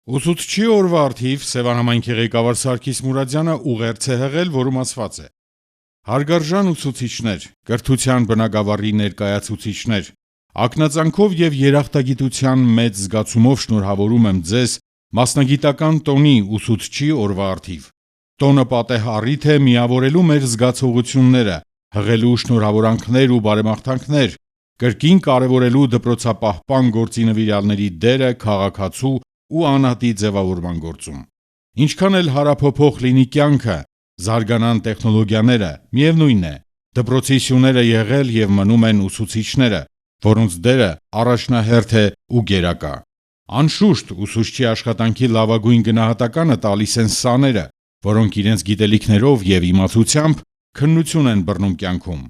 Ուսուցչի օրվա առթիվ Սևան համայնքի ղեկավար Սարգիս Մուրադյանը ուղերձ է հղել, որում ասված է. «Հարգարժան ուսուցիչներ, կրթության բնագավառի ներկայացուցիչներ, ակնածանքով եւ երախտագիտության մեծ զգացումով շնորհավորում եմ ձեզ մասնագիտական տոնի ուսուցչի օրվա առթիվ։ Տոնը պատեհ առիթ է միավորելու մեր զգացողությունները, հղելու շնորհավորանքներ ու բարեմաղթանքներ, կրկին կարևորելու դպրոցապահպան գործի նվիրյալների դերը քաղաքացու ու անհատի ձևավորման գործում։ Ինչքան էլ հարափոփոխ լինի կյանքը, զարգանան տեխնոլոգիաները, միևնույն է, դպրոցի սյուները եղել եւ մնում են ուսուցիչները, որոնց դերը առաջնահերթ է ու գերակա։ Անշուշտ ուսուցչի աշխատանքի լավագույն գնահատականը տալիս են սաները, որոնք իրենց գիտելիքներով եւ իմացությամբ քննություն են բռնում կյանքում։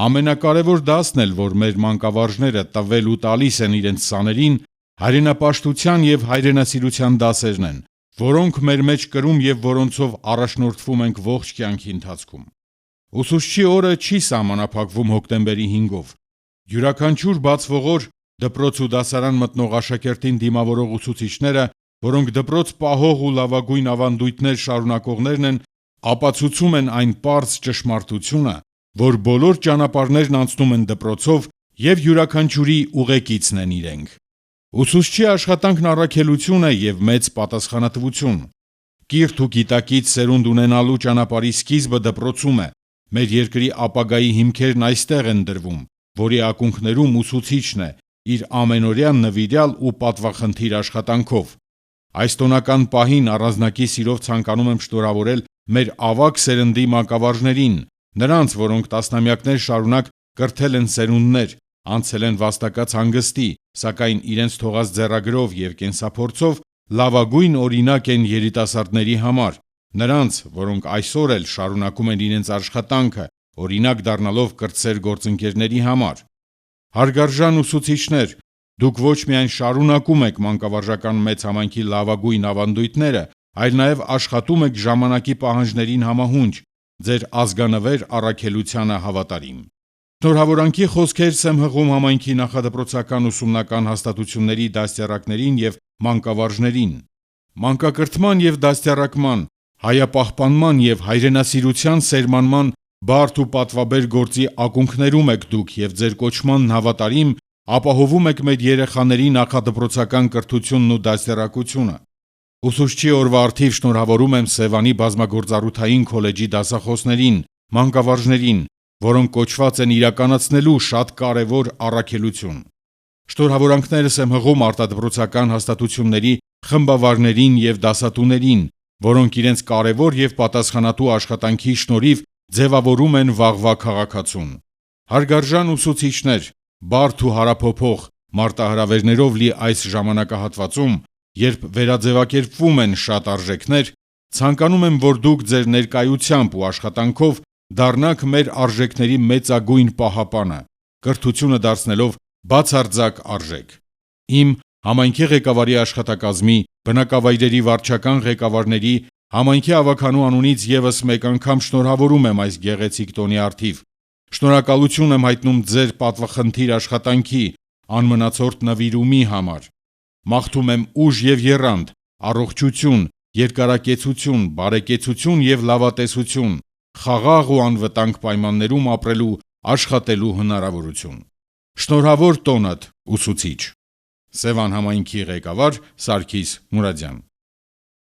Ամենակարևոր դասն էլ, որ մեր մանկավարժները տվել ու տալիս են իրենց սաներին, հայրենապաշտության եւ հայրենասիրության դասերն են, որոնք մեր մեջ կրում եւ որոնցով առաջնորդվում ենք ողջ կյանքի ընթացքում։ Ուսուցչի օրը չի սահմանափակվում հոկտեմբերի 5-ով։ Յուրաքանչյուր բացվող օր դպրոց ու դասարան մտնող աշակերտին դիմավորող ուսուցիչները, որոնք դպրոց պահող ու լավագույն ավանդույթներ շարունակողներն են, ապացուցում են այն պարզ ճշմարտությունը, որ բոլոր ճանապարհներն անցնում են դպրոցով եւ յուրաքանչյուրի ուղեկիցն են իրենք։ Ուսուցչի աշխատանքն առաքելություն է եւ մեծ պատասխանատվություն։ Կիրթ ու գիտակից սերունդ ունենալու ճանապարհի սկիզբը դպրոցում է։ Մեր երկրի ապագայի հիմքերն այստեղ են դրվում, որի ակունքներում ուսուցիչն է իր ամենօրյա նվիրյալ ու պատվախնդիր աշխատանքով։ Այս տոնական պահին առանձնակի սիրով ցանկանում եմ շնորհավորել մեր ավագ սերնդի մանկավարժներին, նրանց, որոնք տասնամյակներ շարունակ կրթել են սերունդներ, անցել են վաստակած հանգստի, սակայն իրենց թողած ձեռագրով եւ կենսափորձով լավագույն օրինակ են երիտասարդների համար, նրանց, որոնք այսօր էլ շարունակում են իրենց աշխատանքը, օրինակ դառնալով կրտսեր գործընկերների համար։ Հարգարժան ուսուցիչներ, դուք ոչ միայն շարունակում եք մանկավարժական մեծ համայնքի լավագույն ավանդույթները, այլ նաեւ աշխատում եք ժամանակի պահանջներին համահունչ, ձեր ազգանվեր առաքելությանը հավատարիմ։ Շնորհավորանքի խոսքեր եմ հղում համայնքի նախադպրոցական ուսումնական հաստատությունների դաստիարակներին եւ մանկավարժներին։ Մանկակրթման եւ դաստիարակման, հայապահպանման եւ հայրենասիրության սերմանման բարդ ու պատվաբեր գործի ակունքներում եք դուք եւ ձեր կոչմանն հավատարիմ ապահովում եք մեր երեխաների նախադպրոցական կրթությունն ու դաստիարակությունը։ Ուսուցչի օրվա առթիվ շնորհավորում եմ Սևանի բազմագործառութային քոլեջի դասախոսներին, մանկավարժներին, որոնք կոչված են իրականացնելու շատ կարևոր առաքելություն։ Շնորհավորանքներս եմ հղում արտադպրոցական հաստատությունների խմբավարներին եւ դասատուներին, որոնք իրենց կարևոր եւ պատասխանատու աշխատանքի շնորհիվ ձևավորում են վաղվա քաղաքացուն։ Հարգարժան ուսուցիչներ, բարդ ու հարափոփող մարտահրավերներով լի այս ժամանակահատվածում, երբ վերաձևակերպվում են շատ արժեքներ, ցանկանում եմ, որ դուք ձեր ներկայությամբ ու աշխատանքով դառնաք մեր արժեքների մեծագույն պահապանը, կրթությունը դարձնելով բացարձակ արժեք։ Իմ համայնքի ղեկավարի աշխատակազմի, բնակավայրերի վարչական ղեկավարների, համայնքի ավագանու անունից եւս մեկ անգամ շնորհավորում եմ այս գեղեցիկ տոնի առթիվ։ Շնորհակալություն եմ հայտնում ձեր պատվախնդիր աշխատանքի, անմնացորդ նվիրումի համար։ Մաղթում եմ ուժ եւ եռանդ, առողջություն, երկարակեցություն, բարեկեցություն եւ լավատեսություն, խաղաղ ու անվտանգ պայմաններում ապրելու, աշխատելու հնարավորություն։ Շնորհավոր տոնդ, ուսուցիչ։ Սևան համայնքի ղեկավար Սարգիս Մուրադյան։